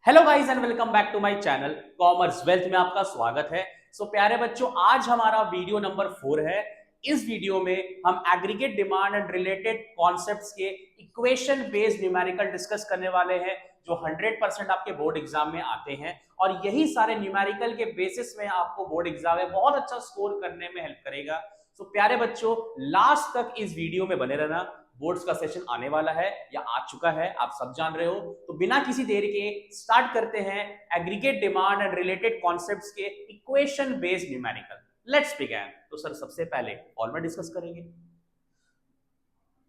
Hello guys and welcome back to my channel commerce wealth में आपका स्वागत है। प्यारे बच्चों, आज हमारा वीडियो नंबर 4 है। इस वीडियो में हम aggregate demand and related concepts के इक्वेशन बेस्ड न्यूमेरिकल डिस्कस करने वाले हैं जो 100% आपके बोर्ड एग्जाम में आते हैं और यही सारे न्यूमेरिकल के बेसिस में आपको बोर्ड एग्जाम में बहुत अच्छा स्कोर करने में हेल्प करेगा। प्यारे बच्चों, लास्ट तक इस वीडियो में बने रहना। बोर्ड्स का सेशन आने वाला है या आ चुका है, आप सब जान रहे हो। तो बिना किसी देर के स्टार्ट करते हैं aggregate demand and related concepts के equation based numerical. Let's begin. तो सर सबसे पहले फॉर्मूला डिस्कस करेंगे।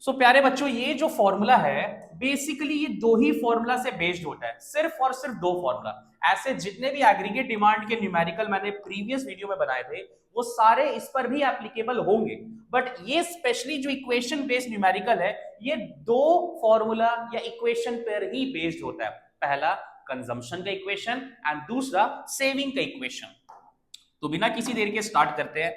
प्यारे बच्चों, ये जो फॉर्मूला है बेसिकली ये दो ही फॉर्मूला से बेस्ड होता है, सिर्फ और सिर्फ दो फॉर्मूला। ऐसे जितने भी एग्रीगेट डिमांड के न्यूमेरिकल मैंने प्रीवियस वीडियो में बनाए थे वो सारे इस पर भी एप्लीकेबल होंगे, बट ये स्पेशली जो इक्वेशन बेस्ड न्यूमेरिकल है ये दो फॉर्मूला या इक्वेशन पर ही बेस्ड होता है। पहला कंजम्पशन का इक्वेशन एंड दूसरा सेविंग का इक्वेशन। तो बिना किसी देर के स्टार्ट करते हैं।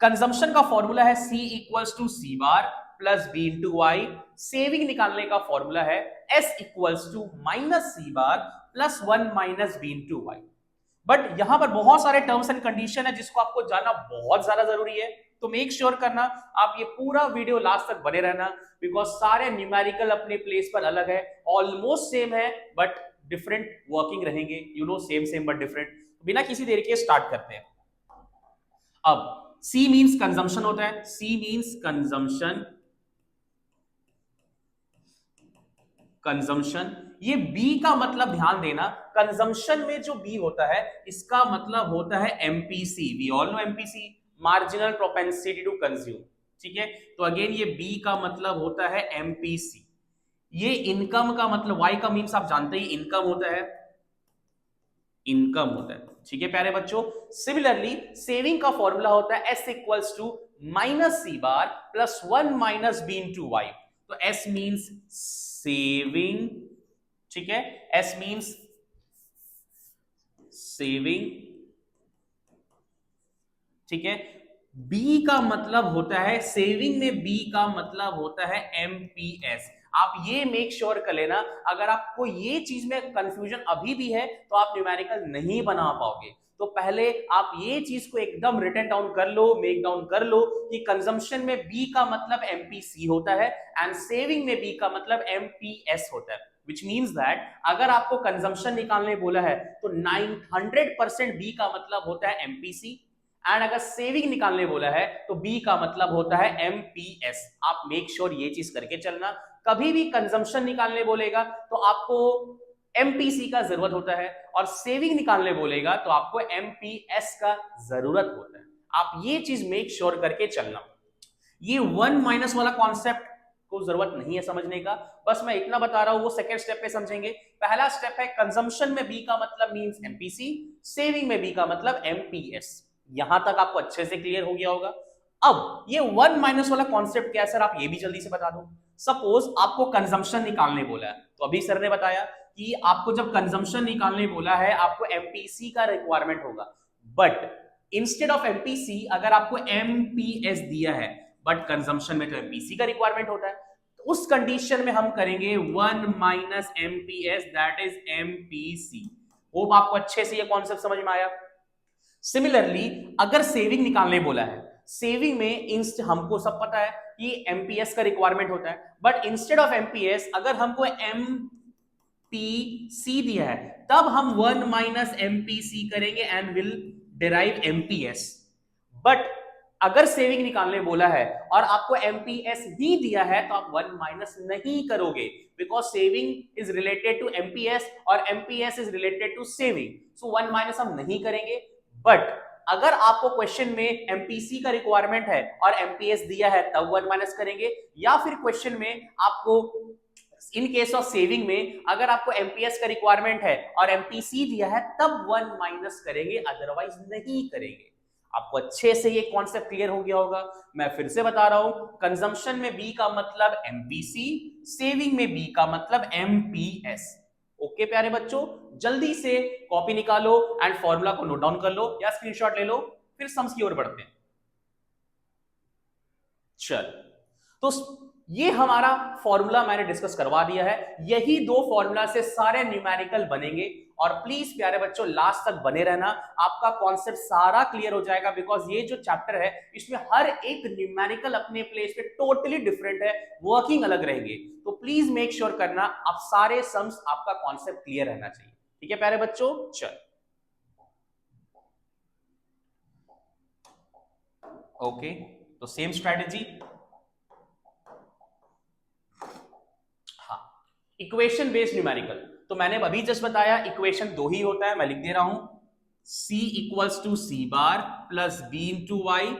कंजम्पशन का फॉर्मूला है C equals to C bar plus B into Y. Saving निकालने का फॉर्मूला है S equals to minus C bar plus 1 minus B into Y. But यहां पर बहुत सारे टर्म्स एंड कंडीशन है जिसको आपको जानना बहुत ज्यादा जरूरी है। तो मेक श्योर करना आप ये पूरा वीडियो लास्ट तक बने रहना, बिकॉज सारे न्यूमेरिकल अपने प्लेस पर अलग है, ऑलमोस्ट सेम है बट डिफरेंट वर्किंग रहेंगे। Same same but different. बिना किसी देरी के स्टार्ट करते हैं। अब C मींस कंजम्पशन होता है। C means consumption. कंजम्पशन, ये B का मतलब ध्यान देना, कंजम्पशन में जो B होता है इसका मतलब होता है MPC। We all know MPC, marginal propensity to consume. ठीक है, तो अगेन ये B का मतलब होता है MPC। ये इनकम का मतलब Y का मींस आप जानते ही इनकम होता है, इनकम होता है। ठीक है प्यारे बच्चों, सिमिलरली सेविंग का फॉर्मूला होता है S equals to minus C bar plus 1 minus B into Y. तो S मींस सेविंग। ठीक है, S मींस सेविंग। ठीक है, B का मतलब होता है सेविंग में B का मतलब होता है MPS। आप ये मेक श्योर कर लेना, अगर आपको ये चीज में कंफ्यूजन अभी भी है तो आप न्यूमेरिकल नहीं बना पाओगे। तो पहले आप ये चीज को एकदम रिटन डाउन कर लो, मेक डाउन कर लो कि कंजम्पशन में B का मतलब MPC होता है एंड सेविंग में B का मतलब MPS होता है। विच मीन्स दैट अगर आपको कंजम्पशन निकालने बोला है तो 900% B का मतलब होता है MPC एंड अगर सेविंग निकालने बोला है तो बी का मतलब होता है MPS। आप मेक श्योर ये चीज करके चलना। कभी भी कंजम्पशन निकालने बोलेगा तो आपको MPC का जरूरत होता है और सेविंग निकालने बोलेगा तो आपको MPS का जरूरत होता है। आप ये चीज मेक श्योर करके चलना। ये 1 माइनस वाला कॉन्सेप्ट को जरूरत नहीं है समझने का, बस मैं इतना बता रहा हूं, वो सेकेंड स्टेप पे समझेंगे। पहला स्टेप है कंजम्पशन में बी का मतलब मींस MPC, सेविंग में बी का मतलब MPS। यहां तक आपको अच्छे से क्लियर हो गया होगा। अब ये 1 माइनस वाला कॉन्सेप्ट क्या है सर, आप ये भी जल्दी से बता दो। सपोज आपको कंजम्पशन निकालने बोला है, तो अभी सर ने बताया कि आपको जब कंजम्पशन निकालने बोला है आपको MPC का रिक्वायरमेंट होगा, बट इंस्टेड ऑफ MPC अगर आपको MPS दिया है बट कंजम्पशन में तो MPC का रिक्वायरमेंट होता है, तो उस कंडीशन में हम करेंगे 1 minus MPS that is MPC। Hope आपको अच्छे से ये कॉन्सेप्ट समझ में आया। सिमिलरली अगर सेविंग निकालने बोला है, सेविंग में हमको सब पता है कि MPS का रिक्वायरमेंट होता है, बट इंस्टेड ऑफ MPS अगर हमको MPC दिया है तब हम 1 माइनस MPC करेंगे and will derive MPS। But अगर सेविंग निकालने बोला है और आपको MPS ही दिया है तो आप 1 माइनस नहीं करोगे, because saving is related to MPS और MPS is related to saving, so 1 minus हम नहीं करेंगे। बट अगर आपको क्वेश्चन में MPC का रिक्वायरमेंट है और MPS दिया है तब 1 माइनस करेंगे, या फिर क्वेश्चन में आपको इन केस ऑफ सेविंग में अगर आपको MPS का रिक्वायरमेंट है और MPC दिया है तब 1 माइनस करेंगे, अदरवाइज नहीं करेंगे। आपको अच्छे से ये कॉन्सेप्ट क्लियर हो गया होगा। मैं फिर से बता रहा हूं, कंजम्पशन में B का मतलब MPC, सेविंग में B का मतलब MPS। ओके प्यारे बच्चों, जल्दी से कॉपी निकालो एंड फॉर्मूला को नोट डाउन कर लो या स्क्रीनशॉट ले लो, फिर सम्स की ओर बढ़ते हैं। चल, तो ये हमारा फॉर्मूला मैंने डिस्कस करवा दिया है। यही दो फॉर्मूला से सारे न्यूमेरिकल बनेंगे और प्लीज प्यारे बच्चों लास्ट तक बने रहना, आपका कॉन्सेप्ट सारा क्लियर हो जाएगा। बिकॉज ये जो चैप्टर है इसमें हर एक न्यूमेरिकल अपने प्लेस पे टोटली डिफरेंट है, वर्किंग अलग रहेंगे। तो प्लीज मेक श्योर करना आप सारे सम्स आपका कॉन्सेप्ट क्लियर रहना चाहिए। ठीक है प्यारे बच्चों, चल ओके, तो same strategy. Equation based numerical, तो मैंने अभी जस्ट बताया इक्वेशन दो ही होता है, मैं लिख दे रहा हूं c equals to C bar plus B into Y,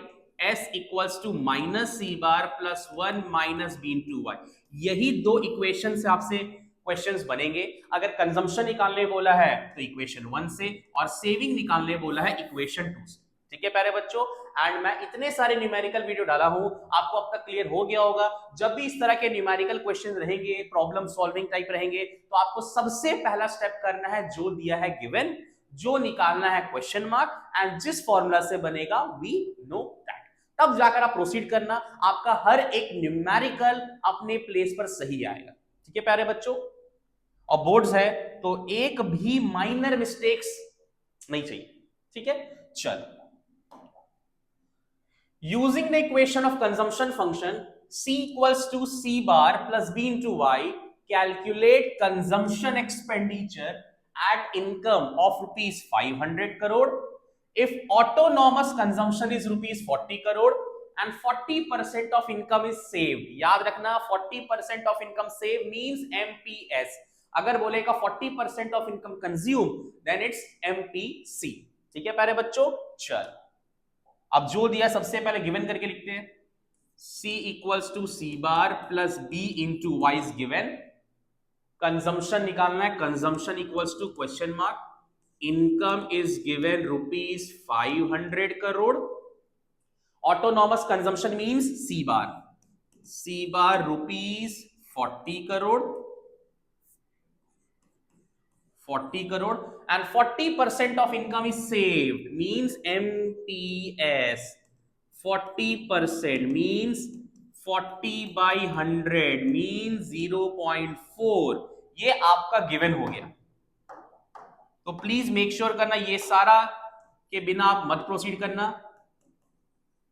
s equals to minus C bar plus 1 minus B into Y. यही दो इक्वेशन से आपसे क्वेश्चंस बनेंगे। अगर कंजम्पशन निकालने बोला है तो इक्वेशन 1 से, और सेविंग निकालने बोला है इक्वेशन 2 से। ठीक है प्यारे बच्चों, एंड मैं इतने सारे न्यूमेरिकल वीडियो डाला हूं, आपको अब तक क्लियर हो गया होगा। जब भी इस तरह के न्यूमेरिकल क्वेश्चन रहेंगे, प्रॉब्लम सॉल्विंग टाइप रहेंगे, तो आपको सबसे पहला स्टेप करना है जो दिया है गिवन, जो निकालना है क्वेश्चन मार्क, एंड जिस फॉर्मूला से बनेगा वी नो दैट, तब जाकर आप प्रोसीड करना। आपका हर एक न्यूमेरिकल अपने प्लेस पर सही आएगा। ठीक है प्यारे बच्चों, और बोर्ड्स है तो एक भी माइनर मिस्टेक्स नहीं चाहिए। ठीक है, चल using the equation of consumption function c equals to c bar plus b into y, calculate consumption expenditure at income of rupees 500 crore if autonomous consumption is rupees 40 crore and 40% of income is saved। याद रखना 40% of income saved means MPS। अगर बोलेगा 40% of income consume then it's MPC। ठीक है प्यारे बच्चों, चल अब जो दिया सबसे पहले गिवन करके लिखते हैं, c equals to C bar plus b into Y is given. Consumption निकालना है, consumption equals to question mark, income is given rupees 500 crore, autonomous consumption means C bar rupees 40 crore, 40 crore and 40% of income is saved means MPS। 40% means 40 by 100 means 0.4। ये आपका given हो गया। तो please make sure करना ये सारा के बिना आप मत प्रोसीड करना,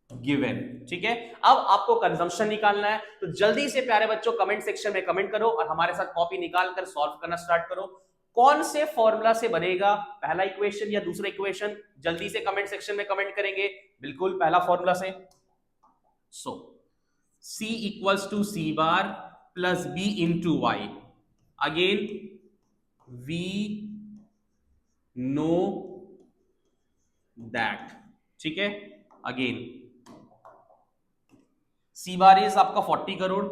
गिवन। ठीक है, अब आपको कंजम्पशन निकालना है, तो जल्दी से प्यारे बच्चों कमेंट सेक्शन में कमेंट करो और हमारे साथ कॉपी निकाल कर सॉल्व करना स्टार्ट करो। कौन से फॉर्मूला से बनेगा पहला इक्वेशन या दूसरा इक्वेशन, जल्दी से कमेंट सेक्शन में कमेंट करेंगे। बिल्कुल पहला फॉर्मूला से। So c equals to C bar plus b into Y, again we know that. ठीक है, अगेन सी बार इज आपका 40 करोड़,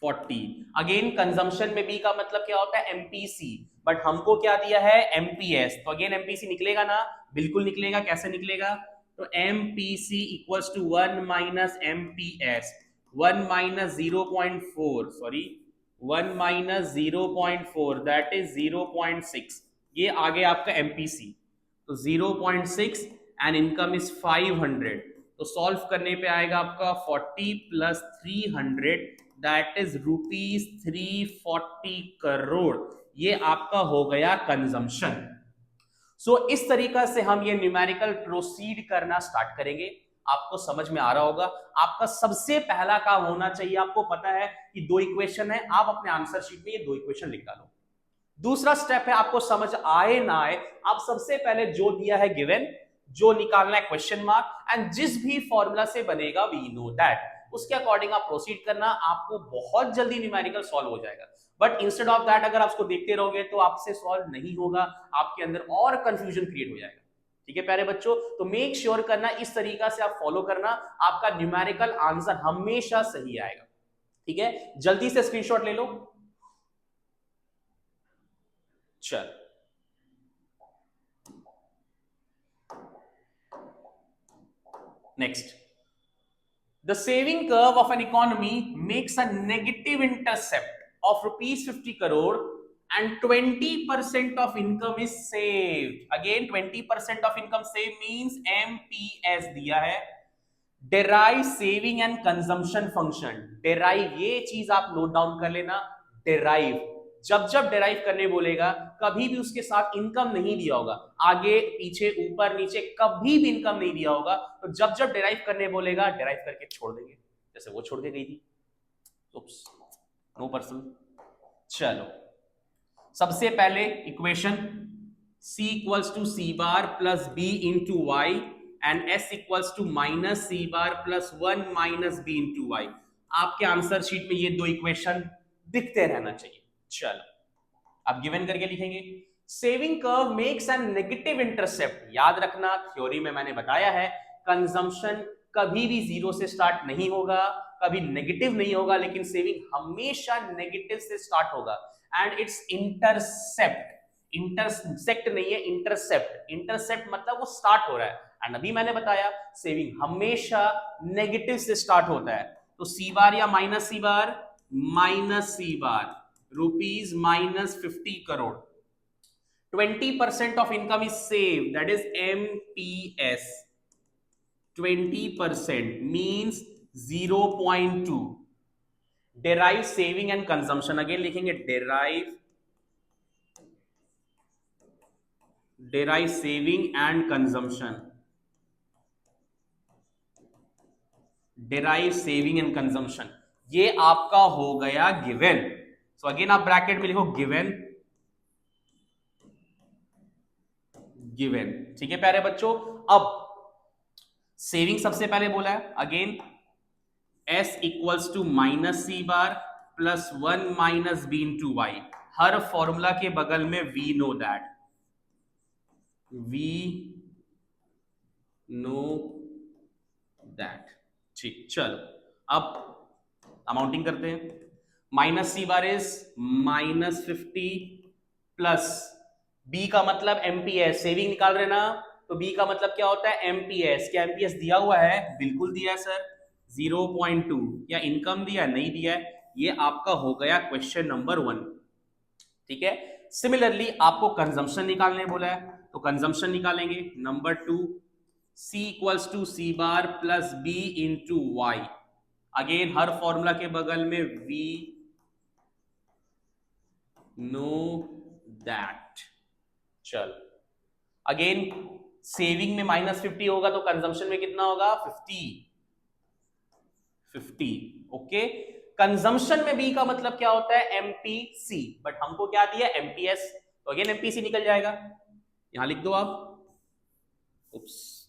40। अगेन कंजम्पशन में बी का मतलब क्या होता है एमपीसी, बट हमको क्या दिया है एमपीएस, तो अगेन एमपीसी निकलेगा ना, बिल्कुल निकलेगा। कैसे निकलेगा, तो MPC equals to 1 minus MPS, 1 minus 0.4, sorry 1 minus 0.4 that is 0.6। ये आगे आपका एमपीसी, तो 0.6 एंड इनकम इज 500। तो सॉल्व करने पे आएगा आपका 40 plus 300 that is rupees 340 crore. ये आपका हो गया कंजम्पशन। सो इस तरीका से हम ये न्यूमेरिकल प्रोसीड करना स्टार्ट करेंगे। आपको समझ में आ रहा होगा। आपका सबसे पहला काम होना चाहिए, आपको पता है कि दो इक्वेशन है, आप अपने आंसर शीट में ये दो इक्वेशन लिख डालो। दूसरा स्टेप है, आपको समझ आए ना आए, आप सबसे पहले जो दिया है गिवन, जो निकालना है क्वेश्चन मार्क, एंड जिस भी फॉर्मूला से बनेगा वी नो दैट, उसके अकॉर्डिंग आप प्रोसीड करना। आपको बहुत जल्दी न्यूमेरिकल सॉल्व हो जाएगा। बट इंस्टेड ऑफ दैट अगर आप उसको देखते रहोगे तो आपसे सॉल्व नहीं होगा, आपके अंदर और कंफ्यूजन क्रिएट हो जाएगा। ठीक है प्यारे बच्चों, तो मेक श्योर करना इस तरीका से आप फॉलो करना, आपका न्यूमेरिकल आंसर हमेशा सही आएगा। ठीक है, जल्दी से स्क्रीनशॉट ले लो। चल next, the saving curve of an economy makes a negative intercept of rupees 50 crore and 20% of income is saved। Again 20% of income saved means MPS दिया है, derive saving and consumption function. Derive, ये चीज आप note down कर लेना। Derive, जब जब derive करने बोलेगा कभी भी उसके साथ इनकम नहीं दिया होगा, आगे पीछे ऊपर नीचे कभी भी इनकम नहीं दिया होगा। तो जब जब डेराइव करने बोलेगा डेराइव करके छोड़ देंगे, जैसे वो छोड़ के गई थी। No person. चलो सबसे पहले equation c equals to C bar plus B into Y and s equals to minus C bar plus 1 minus B into Y. आपके आंसर शीट में ये दो इक्वेशन दिखते रहना चाहिए। चलो अब गिवन करके लिखेंगे। Saving curve makes an negative intercept. याद रखना थ्योरी में मैंने बताया है कंजम्पशन कभी भी जीरो से स्टार्ट नहीं होगा, कभी नेगेटिव नहीं होगा, लेकिन सेविंग हमेशा नेगेटिव से स्टार्ट होगा। एंड इट्स इंटरसेप्ट, इंटरसेक्ट नहीं है, इंटरसेप्ट। इंटरसेप्ट मतलब वो स्टार्ट हो रहा है। एंड अभी मैंने बताया सेविंग हमेशा नेगेटिव से स्टार्ट होता है। तो सी बार या minus C bar, minus C bar rupees minus 50 crore. 20% of income is saved, that is MPS. 20% means 0.2. Derive saving and consumption, again लिखेंगे derive saving and consumption, derive saving and consumption। ये आपका हो गया given. So again आप bracket में लिखो given, given. ठीक है प्यारे बच्चों। अब सेविंग सबसे पहले बोला है, again s equals to minus C bar plus 1 minus B into Y. हर फॉर्मूला के बगल में we know that, we know that. ठीक, चलो अब अमाउंटिंग करते हैं। Minus C bar is minus 50 plus B का मतलब एमपीएस, सेविंग निकाल रहे ना, तो बी का मतलब क्या होता है एमपीएस। क्या एमपीएस दिया हुआ है? बिल्कुल दिया है सर, 0.2। या इनकम दिया नहीं दिया है? ये आपका हो गया क्वेश्चन नंबर 1। ठीक है। सिमिलरली आपको कंजम्पशन निकालने बोला है, तो कंजम्पशन निकालेंगे। Number 2 C equals to C bar plus B into Y. Again हर फॉर्मूला के बगल में वी नो दैट। चल अगेन सेविंग में माइनस 50 होगा तो कंजम्पशन में कितना होगा? 50। ओके। कंजम्पशन में बी का मतलब क्या होता है? एमपीसी, बट हमको क्या दिया? एमपीएस, तो अगेन एमपीसी निकल जाएगा। यहां लिख दो आप, उप्स,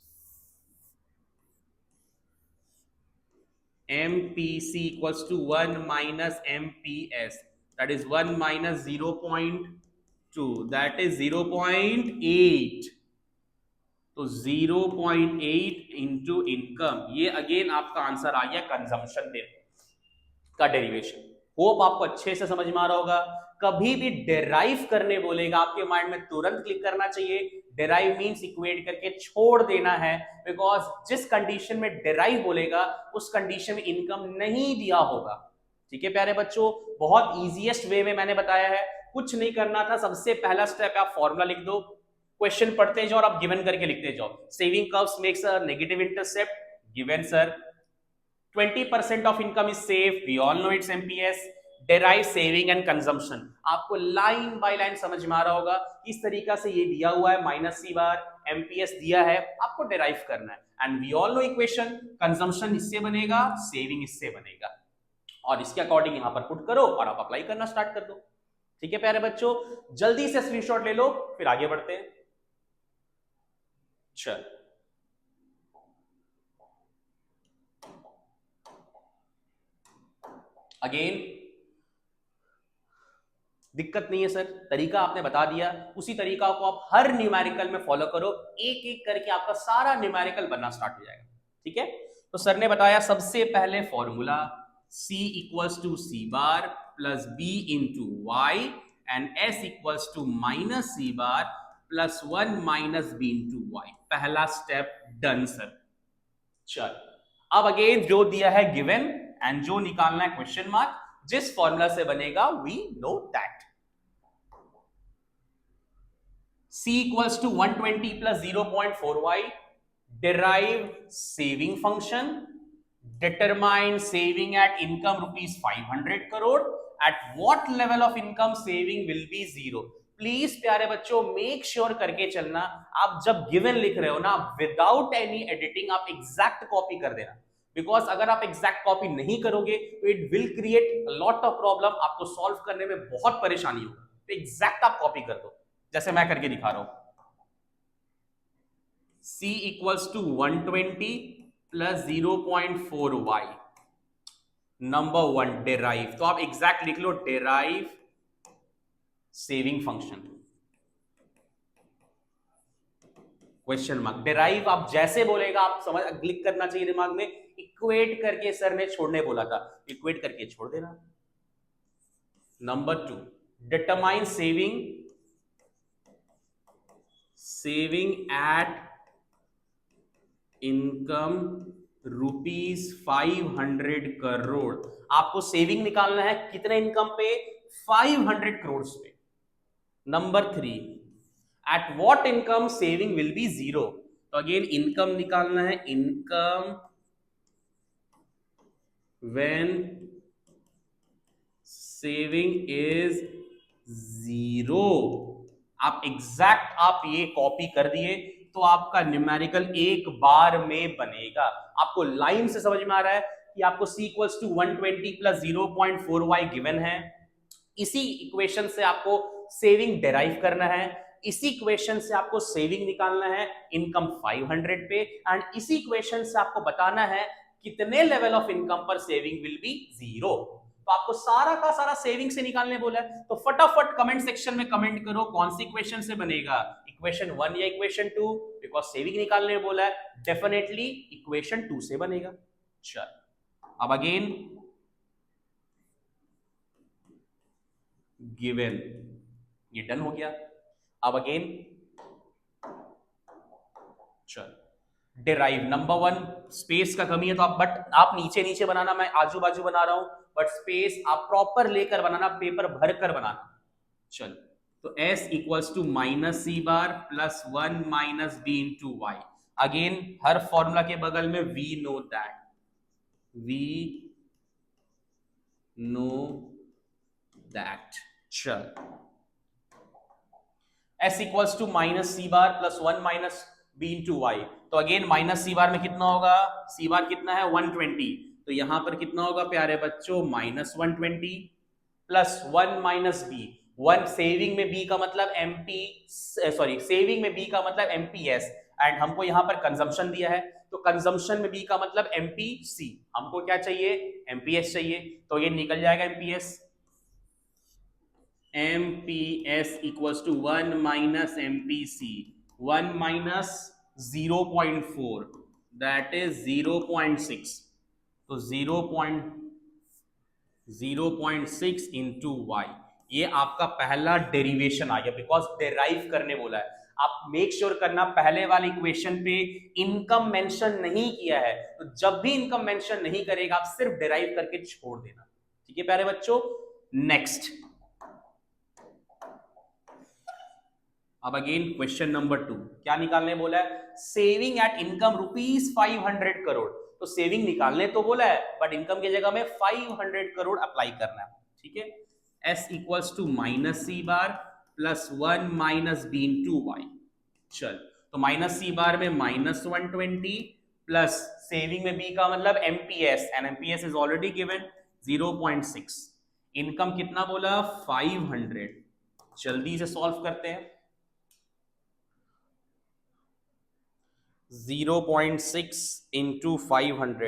MPC equals to 1 minus MPS, that is 1 minus 0.2, that is 0.8। तो 0.8 इंटू इनकम, ये अगेन आपका आंसर आ गया कंजम्पशन का डेरिवेशन। होप आपको अच्छे से समझ में आ रहा होगा। कभी भी डेराइव करने बोलेगा आपके माइंड में तुरंत क्लिक करना चाहिए, डेराइव मींस इक्वेट करके छोड़ देना है, बिकॉज जिस कंडीशन में डेराइव बोलेगा उस कंडीशन में इनकम नहीं दिया होगा। ठीक है प्यारे बच्चों, बहुत इजीएस्ट वे में मैंने बताया है, कुछ नहीं करना था। सबसे पहला स्टेप आप फॉर्मूला लिख दो, क्वेश्चन पढ़ते जाओ और आप गिवन करके लिखते जाओ। Saving curves makes a negative intercept, given sir. 20% of income is saved, we all know it's MPS। derive saving and consumption, आपको लाइन बाय लाइन समझ में आ रहा होगा। इस तरीका से ये दिया हुआ है, माइनस सी बार MPS दिया है, आपको डेराइव करना है। And we all know equation, consumption इससे बनेगा, सेविंग इससे बनेगा, और इसके अकॉर्डिंग यहां पर पुट करो और आप अप्लाई करना स्टार्ट कर दो। ठीक है प्यारे बच्चों, जल्दी से स्क्रीनशॉट ले लो, फिर आगे बढ़ते हैं। चल अगेन दिक्कत नहीं है सर, तरीका आपने बता दिया, उसी तरीका को आप हर न्यूमेरिकल में फॉलो करो, एक एक करके आपका सारा न्यूमेरिकल बनना स्टार्ट हो जाएगा। ठीक है, तो सर ने बताया सबसे पहले formula C equals to C bar plus B into Y and S equals to minus C bar plus 1 minus B into Y. पहला स्टेप डन सर। चल अब अगेन जो दिया है गिवन एंड जो निकालना है क्वेश्चन मार्क, जिस फॉर्मूला से बनेगा we know that. C equals to 120 plus 0.4y derive saving function, determine saving at income rupees 500 crore, at what level of income saving will be zero. Please प्यारे बच्चों make sure करके चलना, आप जब given लिख रहे हो ना विदाउट एनी एडिटिंग आप एग्जैक्ट कॉपी कर देना, बिकॉज अगर आप एग्जैक्ट कॉपी नहीं करोगे तो it will create lot of problem, आपको सॉल्व करने में बहुत परेशानी होगी, तो एग्जैक्ट आप कॉपी कर दो जैसे मैं करके दिखा रहा हूं। C equals to 120 plus 0.4y, number one derive, तो आप एग्जैक्ट लिख लो derive saving function, question mark. Derive आप जैसे बोलेगा आप समझ क्लिक करना चाहिए दिमाग में, इक्वेट करके सर ने छोड़ने बोला था, इक्वेट करके छोड़ देना। Number two determine saving at income rupees 500 crore, आपको सेविंग निकालना है कितने इनकम पे, 500 करोड़ पे। Number three at what income saving will be zero, तो अगेन इनकम निकालना है, income when saving is zero. आप एग्जैक्ट आप ये कॉपी कर दिए तो आपका न्यूमेरिकल एक बार में बनेगा। आपको लाइन से समझ में आ रहा है कि आपको c equals to 120 plus 0.4y given है, इसी इक्वेशन से आपको सेविंग डेराइव करना है, इसी इक्वेशन से आपको सेविंग निकालना है इनकम 500 पे, एंड इसी इक्वेशन से आपको बताना है कितने लेवल ऑफ इनकम पर सेविंग विल बी जीरो। तो आपको सारा का सारा सेविंग से निकालने बोला है, तो फटाफट कमेंट सेक्शन में कमेंट करो कौन सी इक्वेशन से बनेगा, इक्वेशन 1 या इक्वेशन 2, बिकॉज सेविंग निकालने बोला है, डेफिनेटली इक्वेशन 2 से बनेगा। चल अब अगेन गिवन, ये डन हो गया। अब अगेन चल डिराइव, नंबर वन स्पेस का कमी है तो आप बट आप नीचे नीचे बनाना, मैं आजू बाजू बना रहा हूं, बट स्पेस आप प्रॉपर लेकर बनाना, पेपर भर कर बनाना। चल तो s equals to minus C bar plus 1 minus B into Y, again हर फॉर्मूला के बगल में we know that, we know that. चल s equals to minus C bar plus 1 minus B into Y, तो अगेन माइनस सी बार में कितना होगा, सी बार कितना है 120, तो यहां पर कितना होगा प्यारे बच्चों minus 120 plus 1 minus B, 1 saving में बी का मतलब एमपी, सॉरी सेविंग में बी का मतलब एमपीएस, एंड हमको यहां पर कंजम्पशन दिया है तो कंजम्पशन में बी का मतलब एमपीसी, हमको क्या चाहिए एमपीएस चाहिए, तो ये निकल जाएगा MPS, MPS equals to 1 minus MPC, 1 minus 0.4 that is 0.6, तो 0.6 इंटू वाई, ये आपका पहला डेरिवेशन आ गया, बिकॉज डेराइव करने बोला है। आप मेक श्योर करना पहले वाले इक्वेशन पे इनकम मेंशन नहीं किया है, तो जब भी इनकम मेंशन नहीं करेगा आप सिर्फ डेराइव करके छोड़ देना, ठीक है प्यारे बच्चों। नेक्स्ट अब अगेन क्वेश्चन नंबर 2, क्या निकालने बोला है, saving at income rupees 500 crore, तो सेविंग निकालने तो बोला है बट इनकम की जगह में 500 करोड़ अप्लाई करना है, ठीक है। s equals to minus C bar plus 1 minus B into Y, चल तो माइनस सी बार में माइनस 120 प्लस सेविंग में b का मतलब MPS, and MPS is already given 0.6, income कितना बोला 500, जल्दी से सॉल्व करते हैं, 0.6 into 500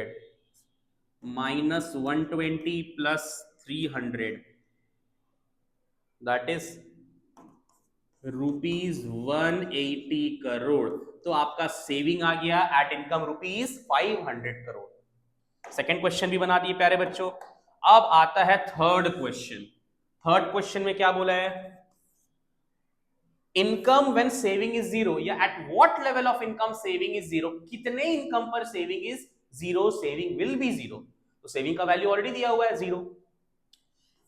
minus 120 plus 300 that is rupees 180 crore, तो आपका सेविंग आ गया at income rupees 500 crore. Second question भी बना दिए प्यारे बच्चों। अब आता है थर्ड क्वेश्चन, थर्ड क्वेश्चन में क्या बोला है, income when saving is zero, या at what level of income saving is zero, कितने इनकम पर saving is zero, saving will be zero, तो सेविंग का वैल्यू ऑलरेडी दिया हुआ है zero,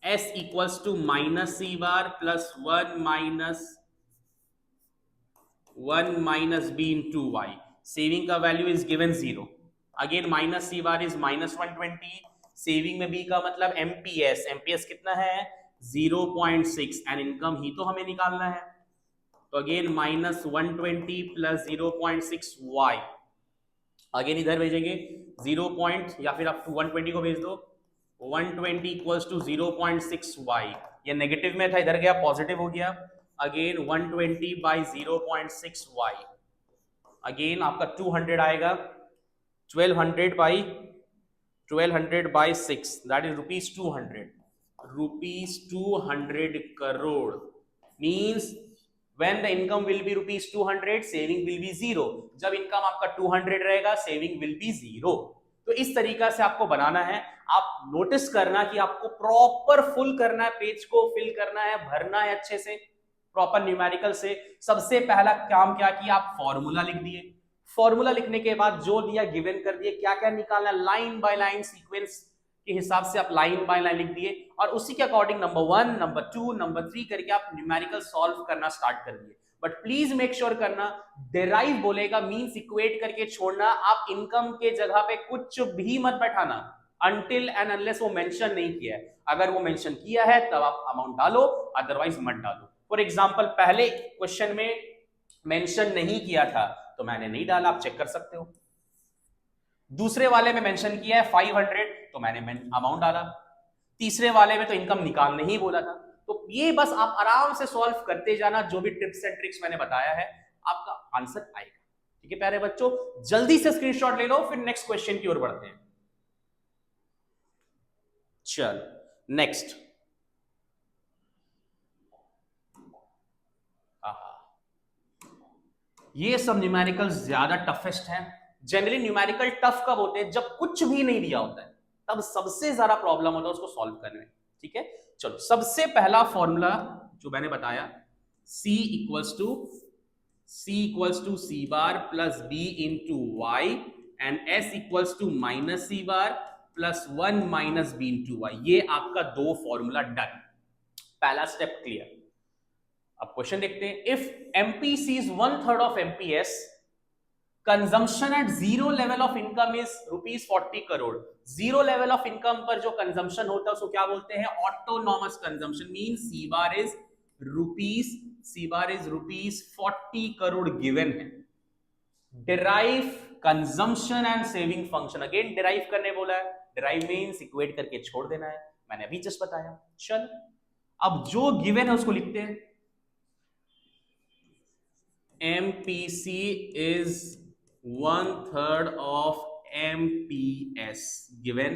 s equals to minus C bar plus 1 minus B into Y, saving का value is given 0। Again minus C bar is -120। Saving में B का मतलब MPS, MPS कितना है 0.6 एंड इनकम ही तो हमें निकालना है। तो अगेन -120 प्लस 0.6 वाई, अगेन इधर भेजेंगे 0 पॉइंट या फिर आप 120 को भेज दो 120 इक्वल्स टू 0.6 वाई, ये नेगेटिव में था इधर गया पॉजिटिव हो गया। अगेन 120 बाई 0.6 वाई, अगेन आपका 200 आएगा 1200 by 6 that is rupees 200 crore means when the income will be rupees 200 saving will be 0। जब इनकम आपका 200 रहेगा सेविंग will be 0। तो इस तरीका से आपको बनाना है। आप नोटिस करना कि आपको प्रॉपर फुल करना है, पेज को फिल करना है, भरना है अच्छे से प्रॉपर न्यूमेरिकल से। सबसे पहला काम क्या किया, आप फॉर्मूला लिख दिए। फॉर्मूला लिखने के बाद जो दिया गिवन कर दिए, क्या क्या निकालना, लाइन बाय लाइन सीक्वेंस के हिसाब से आप लाइन बाय लाइन लिख दिए और उसी के अकॉर्डिंग नंबर 1, नंबर 2, नंबर 3 करके आप न्यूमेरिकल सॉल्व करना स्टार्ट कर दिए। बट प्लीज मेक श्योर करना डेराइव बोलेगा मींस इक्वेट करके छोड़ना। आप इनकम के जगह पे कुछ भी मत बैठाना अनटिल एंड अनलेस वो मेंशन नहीं किया है। अगर वो मेंशन किया है तब आप अमाउंट डालो, अदरवाइज मत डालो। फॉर एग्जांपल पहले क्वेश्चन में मेंशन नहीं किया था तो मैंने नहीं डाला, आप चेक कर सकते हो। दूसरे वाले में मेंशन किया है 500 तो मैंने अमाउंट डाला। तीसरे वाले में तो इनकम निकालने ही बोला था। तो ये बस आप आराम से सॉल्व करते जाना, जो भी टिप्स एंड ट्रिक्स मैंने बताया है आपका आंसर आएगा। ठीक है प्यारे बच्चों, जल्दी से स्क्रीनशॉट ले लो, फिर नेक्स्ट क्वेश्चन की ओर बढ़ते हैं। चलो नेक्स्ट, ये सब न्यूमेरिकल ज्यादा टफेस्ट है। जनरली न्यूमेरिकल टफ कब होते हैं, जब कुछ भी नहीं दिया होता है, तब सबसे ज्यादा प्रॉब्लम होता है उसको सॉल्व करने में। ठीक है, चलो सबसे पहला फॉर्मूला जो मैंने बताया, C equals to C bar plus B into Y and S equals to minus C bar plus 1 minus B into Y. ये आपका दो फॉर्मूला डन, पहला स्टेप क्लियर। अब क्वेश्चन देखते हैं, if MPC is 1/3 of MPS, consumption at zero level of income is rupees 40 crore. Zero level of income पर जो consumption होता है उसको क्या बोलते हैं, autonomous consumption. Mean C bar is rupees 40 crore given है। Derive consumption and saving function, again derive करने बोला है। डिराइव मीन्स इक्वेट करके छोड़ देना है, मैंने अभी जस्ट बताया। चल अब जो गिवन है उसको लिखते हैं, MPC is 1/3 of MPS given,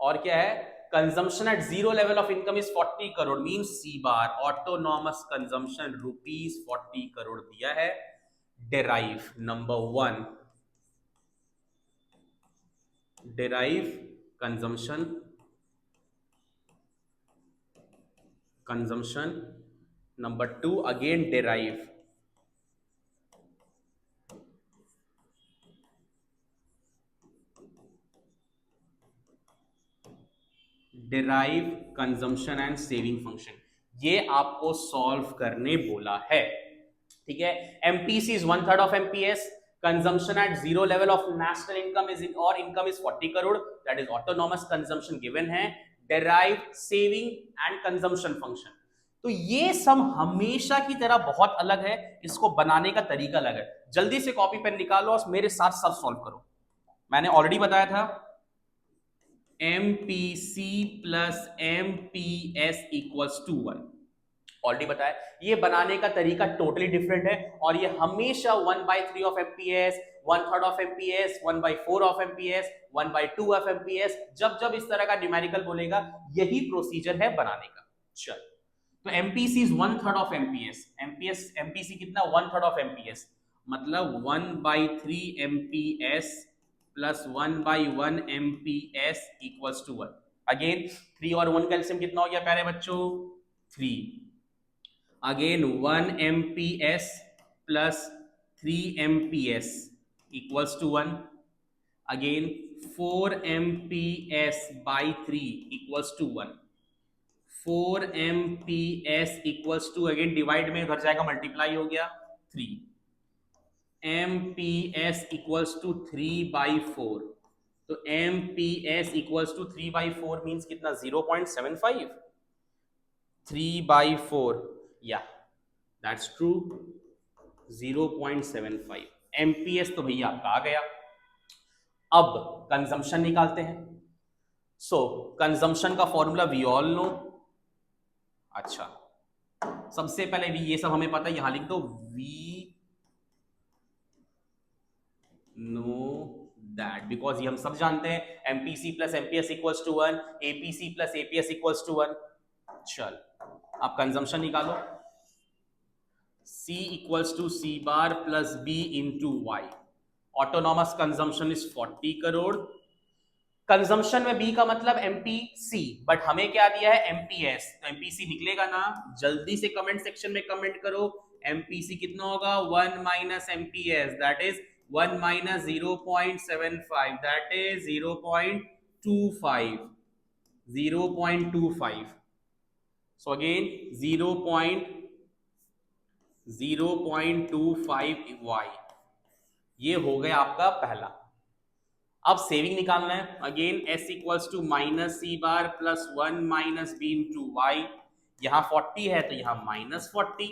और क्या है, consumption at zero level of income is 40 crore mean C bar autonomous consumption rupees 40 crore दिया है। Derive number 1, derive consumption number 2, again derive consumption and saving function. ये आपको सॉल्व करने बोला है। ठीक है, MPC is 1/3 of MPS, consumption at zero level of national income is और income is 40 crore, that is autonomous consumption given है। Derive saving and consumption function. तो ये सब हमेशा की तरह बहुत अलग है, इसको बनाने का तरीका अलग है। जल्दी से कॉपी पेन निकालो और मेरे साथ सब सॉल्व करो। मैंने ऑलरेडी बताया था MPC plus MPS equals to 1, already बताया। ये बनाने का तरीका टोटली डिफरेंट है और ये हमेशा 1/3 of MPS, 1/3 of MPS, 1/4 of MPS, 1/2 of MPS, जब इस तरह का न्यूमेरिकल बोलेगा यही प्रोसीजर है बनाने का। चल तो MPC is 1/3 of MPS, MPC कितना 1/3 ऑफ एमपीएस, मतलब 1/3 MPS plus 1/1 MPS equals to 1। Again 3 और 1 का एलसीएम कितना हो गया प्यारे बच्चों, 3। Again 1 MPS plus 3 MPS equals to 1। Again 4 MPS by 3 equals to 1। 4 MPS equals to, again divide में उधर जाएगा मल्टीप्लाई हो गया 3। M P S equals to 3/4, तो M P S equals to 3/4 means कितना 0.75, 3/4, या दैट्स ट्रू 0.75 एमपीएस तो भैया आपका आ गया। अब कंजम्पशन निकालते हैं। सो कंजम्पशन का फॉर्मूला वी ऑल नो। अच्छा, सबसे पहले भी ये सब हमें पता है, यहां लिख दो वी नो दैट, बिकॉज ये हम सब जानते हैं MPC plus MPS equals to 1, APC plus APS equals to 1। चल अब कंजम्पशन निकालो, C equals to C bar plus B into Y. Autonomous consumption is 40 crore. Consumption में B का मतलब MPC, बट हमें क्या दिया है MPS, तो MPC निकलेगा ना, जल्दी से कमेंट सेक्शन में कमेंट करो। MPC कितना होगा 1 minus MPS, that is 1 minus 0.75, that is 0.25, 0.25। So again 0.25 y, ये हो गया आपका पहला। अब सेविंग निकालना है, again s equals to minus C bar plus 1 minus B into Y. यहां 40 है तो यहां माइनस 40।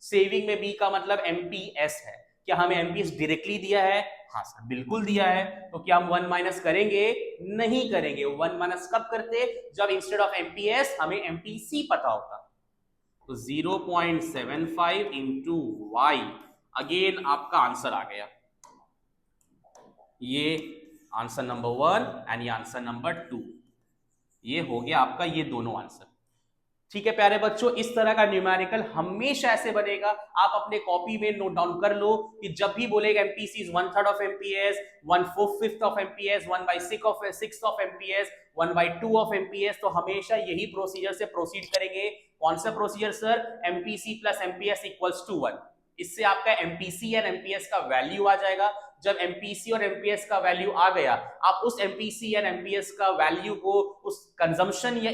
सेविंग में b का मतलब MPS है। क्या हमें MPS डायरेक्टली दिया है? हाँ सर बिल्कुल दिया है। तो क्या हम 1 माइनस करेंगे? नहीं करेंगे। 1 माइनस कब करते? जब इंस्टेड ऑफ MPS हमें MPC पता होता। तो 0.75 इंटू वाई, अगेन आपका आंसर आ गया। ये आंसर नंबर 1 एंड ये आंसर नंबर 2, ये हो गया आपका ये दोनों आंसर। ठीक है प्यारे बच्चों, इस तरह का न्यूमेरिकल हमेशा ऐसे बनेगा। आप अपने कॉपी में नोट डाउन कर लो कि जब भी बोलेगा MPC is 1/3 of MPS, 1/5 of MPS, 1/6 of MPS, 1/2 of MPS, तो हमेशा यही प्रोसीजर से प्रोसीड करेंगे। कौन सा procedure sir? MPC plus MPS equals to 1। इससे आपका एमपीसी और एमपीएस का वैल्यू आ जाएगा। जब एमपीसी और एमपीएस का वैल्यू आ गया, आप उस एमपीसी और एमपीएस का वैल्यू को उस कंजम्पशन या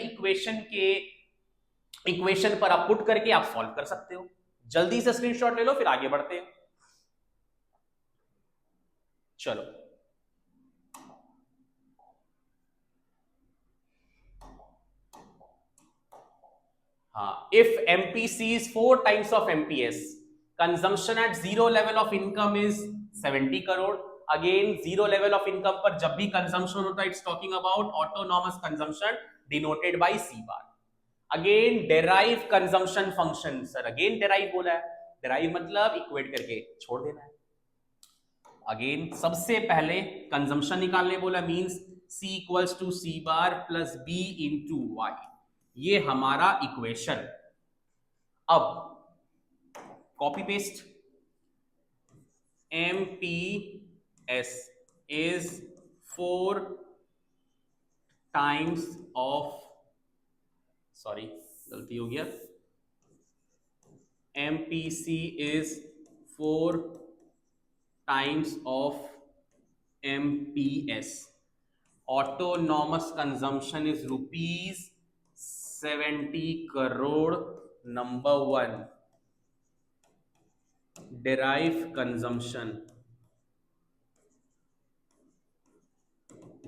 इक्वेशन पर आप पुट करके आप सॉल्व कर सकते हो। जल्दी से स्क्रीनशॉट ले लो, फिर आगे बढ़ते हैं। चलो हाँ, if MPC is 4 times of MPS, consumption at zero level of income is 70 crore. Again zero level of income पर जब भी कंजम्पशन होता है, it's talking about autonomous consumption denoted by C bar. Again derive consumption function, sir again derive बोला है, derive मतलब equate करके छोड़ देना है। अगेन सबसे पहले कंजम्पशन निकालने बोला, means C equals to C bar plus B into Y, ये हमारा इक्वेशन। अब copy paste, MPS is 4 times of, sorry गलती हो गया, MPC is 4 times of MPS. Autonomous consumption is rupees 70 crore. Number 1, derive consumption.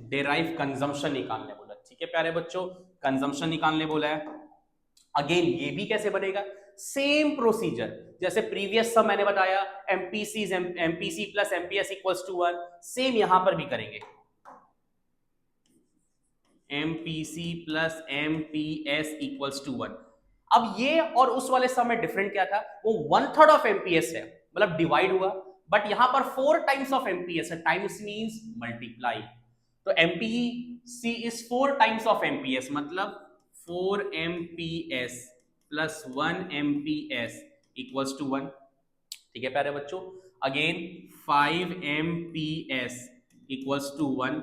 Derive consumption निकालने बोला, ठीक है प्यारे बच्चों, कंजम्पशन निकालने बोला है। अगेन ये भी कैसे बनेगा? सेम प्रोसीजर जैसे प्रीवियस सब मैंने बताया, MPC plus MPS equals to 1, same यहां पर भी करेंगे। MPC plus MPS equals to 1। अब ये और उस वाले सब में डिफरेंट क्या था? वो 1/3 ऑफ एमपीएस है, मतलब डिवाइड हुआ, बट यहां पर 4 टाइम्स ऑफ एमपीएस है। टाइम्स मींस मल्टीप्लाई, तो MPC is 4 times of MPS, मतलब 4 MPS plus 1 MPS equals to 1। ठीक है प्यारे बच्चों, again 5 MPS equals to 1,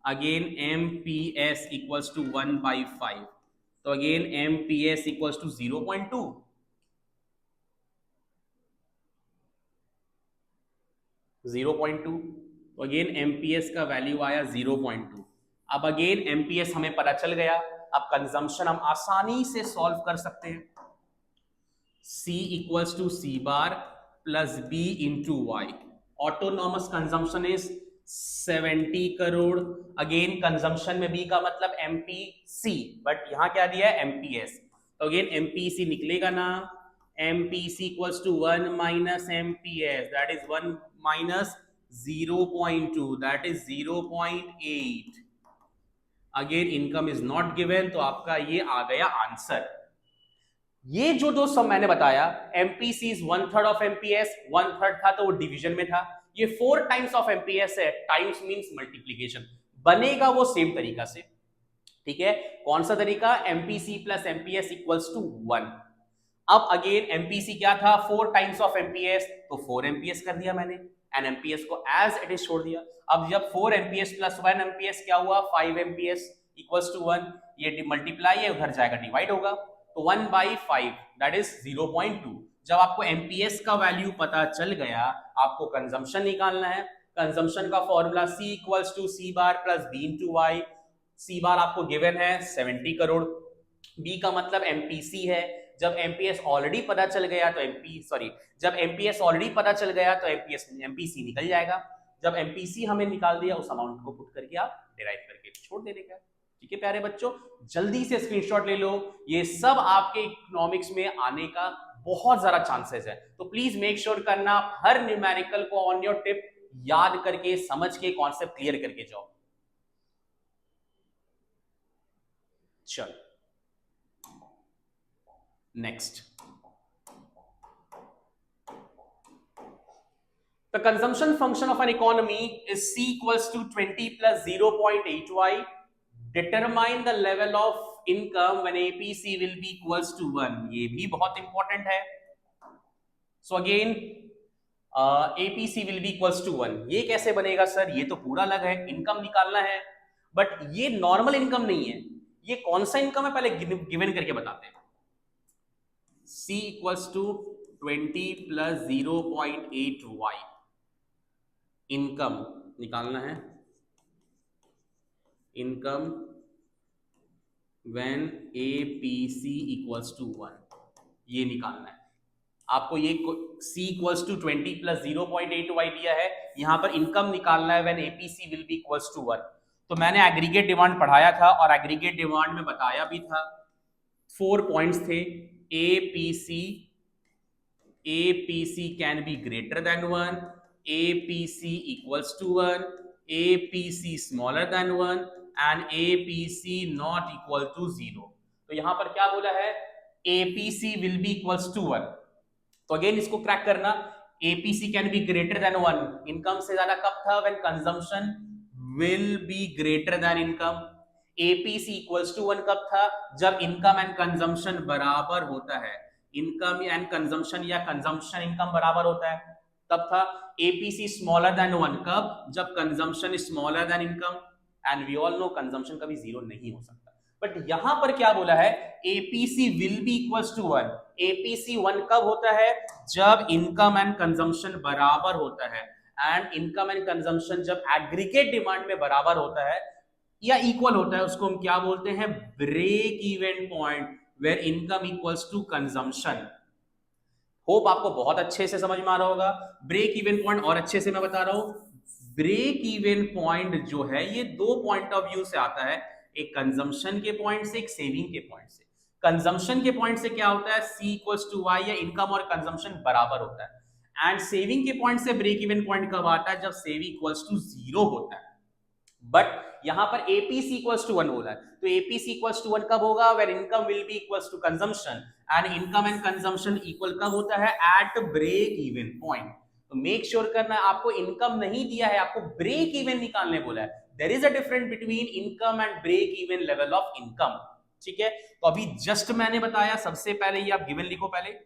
again MPS equals to 1/5, तो अगेन MPS इक्वल्स टू 0.2, 0.2, तो अगेन MPS का वैल्यू आया 0.2। अब अगेन MPS हमें पता चल गया, अब कंजम्पशन हम आसानी से सॉल्व कर सकते हैं। C equals to C bar plus B into Y, autonomous consumption is 70 crore. Again consumption में बी का मतलब एमपीसी, बट यहां क्या दिया है एमपीएस, तो अगेन एमपीसी निकलेगा ना, MPC equals to 1 minus MPS, that is 1 minus 0.2, that is 0.8। Again income is not given, तो आपका ये आ गया आंसर। ये जो दो सम मैंने बताया, एमपीसी इज 1/3 ऑफ एमपीएस, 1/3 था तो वो डिवीजन में था, ये 4 टाइम्स ऑफ एमपीएस है, टाइम्स मींस मल्टीप्लिकेशन, बनेगा वो सेम तरीका से। ठीक है, कौन सा तरीका, MPC plus MPS equals to 1। अब अगेन एमपीसी क्या था, 4 टाइम्स ऑफ एमपीएस, तो 4 एमपीएस कर दिया मैंने, एंड एमपीएस को एज इट इज छोड़ दिया। अब जब 4 एमपीएस प्लस 1 एमपीएस क्या हुआ, 5 एमपीएस इक्वल्स टू 1, ये मल्टीप्लाई है, उधर जाएगा डिवाइड होगा, तो 1/5 दैट इज 0.2। जब आपको एमपीएस का वैल्यू पता चल गया, आपको कंजम्पशन निकालना है। कंजम्पशन का formula C equals to C bar plus B into y. C bar आपको गिवन है 70 करोड़, B का मतलब एमपीसी है, जब एमपीएस ऑलरेडी पता चल गया तो जब एमपीएस ऑलरेडी पता चल गया तो एमपीसी निकल जाएगा। जब एमपीसी हमें निकाल दिया, उस अमाउंट को पुट करके आप डिराइव करके छोड़ देने का। ठीक है प्यारे बच्चों, जल्दी से स्क्रीनशॉट ले लो, ये सब आपके इकोनॉमिक्स में आने का बहुत ज्यादा चांसेस है, तो प्लीज मेक श्योर करना हर न्यूमेरिकल को ऑन योर टिप याद करके समझ के कॉन्सेप्ट क्लियर करके जाओ। चलो next, the consumption function of an economy is C equals to 20 plus 0.8y. Determine the level of income when APC will be equals to 1. ये भी बहुत इंपॉर्टेंट है। So again APC will be equals to 1, ये कैसे बनेगा sir, ये तो पूरा अलग है, इनकम निकालना है, बट ये नॉर्मल इनकम नहीं है, ये कौन सा इनकम है पहले गिवन करके बताते हैं। C equals to 20 plus 0.8y, income निकालना है, income when APC equals to 1, ये निकालना है आपको। ये C equals to 20 plus 0.8y दिया है, यहां पर इनकम निकालना है when APC will be equals to 1। तो मैंने एग्रीगेट डिमांड पढ़ाया था और एग्रीगेट डिमांड में बताया भी था, 4 पॉइंट्स थे, APC can be greater than 1, APC equals to 1, APC smaller than 1 and APC not equal to 0। तो यहां पर क्या बोला है, APC will be equals to 1। तो अगेन इसको क्रैक करना, APC can be greater than 1, income से ज्यादा कब था, when consumption will be greater than income। APC equals to 1 कब था, जब इनकम एंड कंजम्पशन बराबर होता है, इनकम एंड कंजम्पशन या कंजम्पशन इनकम बराबर होता है तब था। APC स्मॉलर देन 1 कब, जब consumption smaller than income, and we all know consumption कभी जीरो नहीं हो सकता। बट यहां पर क्या बोला है, APC will be equals to 1। APC 1 कब होता है, जब इनकम एंड कंजम्पशन बराबर होता है, एंड इनकम एंड कंजम्पशन जब एग्रीगेट डिमांड में बराबर होता है या इक्वल होता है, उसको हम क्या बोलते हैं, break even point, where income equals to consumption. Hope आपको बहुत अच्छे से समझ में आ रहा होगा। ब्रेक इवन पॉइंट और अच्छे से मैं बता रहा हूं, ब्रेक इवन पॉइंट जो है ये 2 पॉइंट ऑफ व्यू से आता है, एक कंजम्पशन के पॉइंट से, एक सेविंग के पॉइंट से। कंजम्पशन के पॉइंट से क्या होता है, C इक्वल्स टू Y, या इनकम और कंजम्पशन बराबर होता है, एंड सेविंग के पॉइंट से ब्रेक इवन पॉइंट कब आता है, जब सेविंग इक्वल्स टू 0 होता है। बट यहां पर APC इक्वल्स टू 1 बोला है, तो APC इक्वल्स टू 1 कब होगा, when income will be equals to consumption, and income and consumption equal कब होता है, एट ब्रेक इवन पॉइंट। तो मेक श्योर करना, आपको इनकम नहीं दिया है, आपको ब्रेक इवन निकालने बोला है। There is a difference between income and break even level of income. ठीक है, तो अभी जस्ट मैंने बताया, सबसे पहले ये आप गिवन लिखो, पहले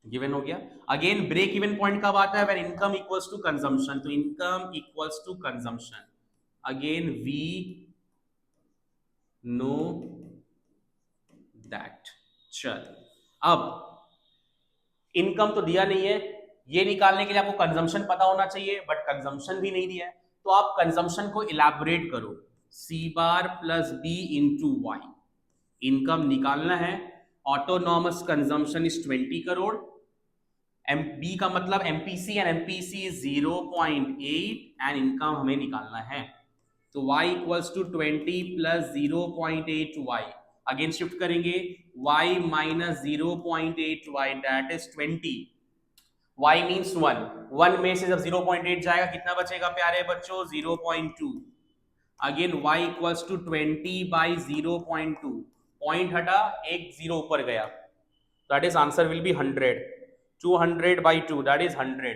गिवन हो गया। अगेन ब्रेक इवन पॉइंट कब आता है, when income equals to consumption, तो income equals to consumption, again we know that. चल, अब इनकम तो दिया नहीं है, ये निकालने के लिए आपको कंजम्पशन पता होना चाहिए, बट कंजम्पशन भी नहीं दिया है, तो आप कंजम्पशन को इलैबोरेट करो, C bar plus B into Y. Income निकालना है, autonomous consumption is 20 crore, B का मतलब MPC, and MPC is 0.8 and income हमें निकालना है। तो y equals to 20 plus 0.8 y, again shift करेंगे, y minus 0.8 y that is 20, y means 1, 1 में से जब 0.8 जाएगा कितना बचेगा प्यारे बच्चों, 0.2, again y equals to 20 by 0.2, point हटा, एक जीरो ऊपर गया, that is answer will be 100, 200 by 2 that is 100,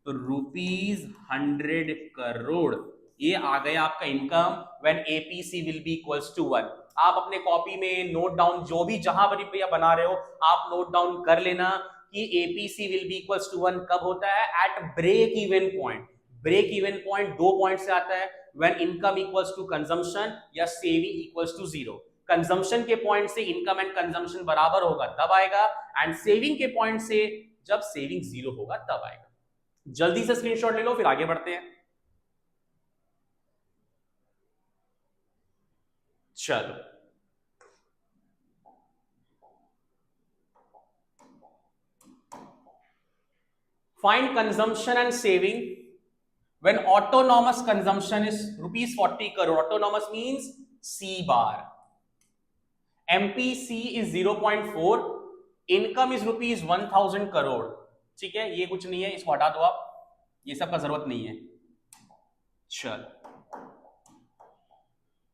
तो रुपीज 100 करोड़, ये आ गया आपका income when APC will be equals to 1। आप अपने कॉपी में नोट डाउन, जो भी जहां पर भैया बना रहे हो आप नोट डाउन कर लेना कि APC will be equals to 1 कब होता है, at break even point. Break even point दो पॉइंट से आता है, when income equals to consumption या सेविंग इक्वल्स टू 0। कंजम्पशन के पॉइंट से इनकम एंड कंजम्पशन बराबर होगा तब आएगा, एंड सेविंग के पॉइंट से जब सेविंग 0 होगा तब आएगा। जल्दी से स्क्रीनशॉट ले लो फिर आगे बढ़ते हैं। चलो, find consumption and saving when autonomous consumption is rupees 40 crore, autonomous means C bar, MPC is 0.4, income is rupees 1000 crore. ठीक है, ये कुछ नहीं है, इसको हटा दो आप, ये सब का जरूरत नहीं है। चल,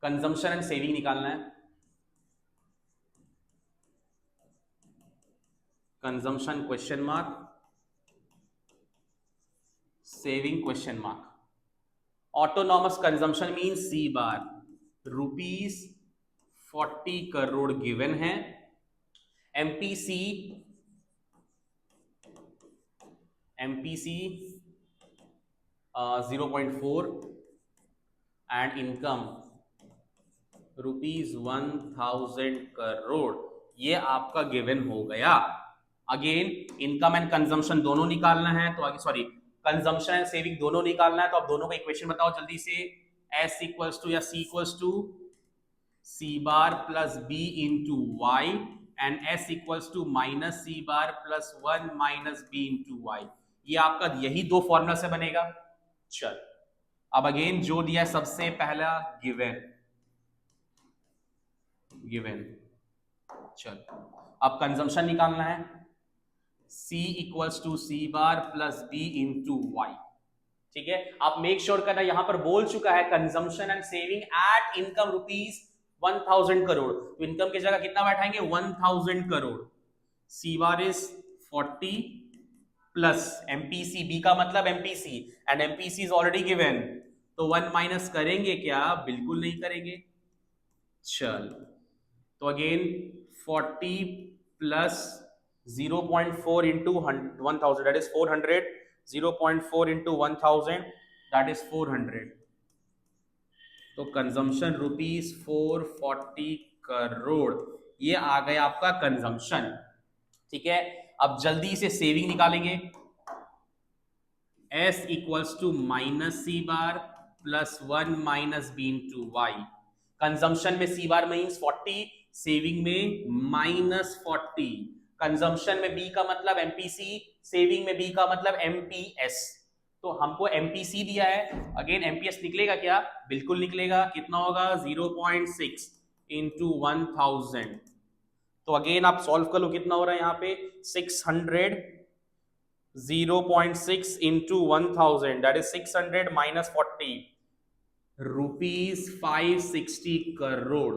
कंजम्पशन एंड सेविंग निकालना है, consumption question mark, saving question mark. Autonomous consumption mean C bar, rupees 40 crore given है, MPC 0.4 and income rupees 1000 crore, ये आपका गिवन हो गया। अगेन इनकम एंड कंजम्पशन दोनों निकालना है, तो आगे सॉरी कंजम्पशन एंड सेविंग दोनों निकालना है, तो आप दोनों का इक्वेशन बताओ जल्दी से। S इक्वल्स टू या C equals to C bar plus B into Y, and S equals to minus C bar plus 1 minus B into Y, ये आपका यही दो फॉर्मूला से बनेगा। चल, अब अगेन जो दिया सबसे पहला गिवन, चल अब कंजम्पशन निकालना है, C equals to C bar plus B into y. ठीक है, आप मेक श्योर करना, यहां पर बोल चुका है consumption and saving at income rupees 1000 crore, तो इनकम की जगह कितना बैठाएंगे, 1000 crore. C bar is 40 plus MPC, B का मतलब MPC, and MPC is already given, तो 1 माइनस करेंगे क्या, बिल्कुल नहीं करेंगे। चल, तो again 40 plus 0.4 into 1000 that is 400, 0.4 into 1000 that is 400, तो कंजम्पशन रुपीज 440 करोड़, ये आ गया आपका कंजम्पशन। ठीक है, अब जल्दी से सेविंग निकालेंगे, S equals to minus C bar plus 1 minus B into y. Consumption में C बार मीन्स 40, सेविंग में माइनस 40, कंजम्पशन में B का मतलब एमपीसी, सेविंग में B का मतलब एमपीएस, तो हमको एमपीसी दिया है, अगेन एमपीएस निकलेगा क्या, बिल्कुल निकलेगा, कितना होगा 0.6 इंटू 1000, तो अगेन आप सॉल्व कर लो, कितना हो रहा है यहाँ पे 600, 0.6 into 1000 that is 600 minus 40, rupees 560 crore,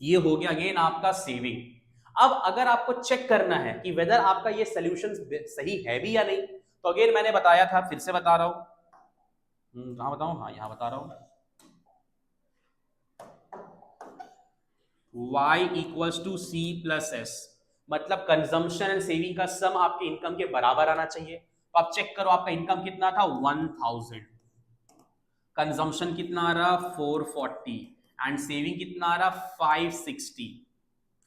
ये हो गया अगेन आपका सेविंग। अब अगर आपको चेक करना है कि वेदर आपका ये सोल्यूशन सही है भी या नहीं, तो अगेन मैंने बताया था, फिर से बता रहा हूं, कहां बताऊं, हाँ यहां बता रहा हूं, y equals to C plus S, मतलब कंजम्पशन एंड सेविंग का सम आपके इनकम के बराबर आना चाहिए। तो आप चेक करो, आपका इनकम कितना था 1000, कंजम्पशन कितना आ रहा 440, एंड सेविंग कितना आ रहा 560।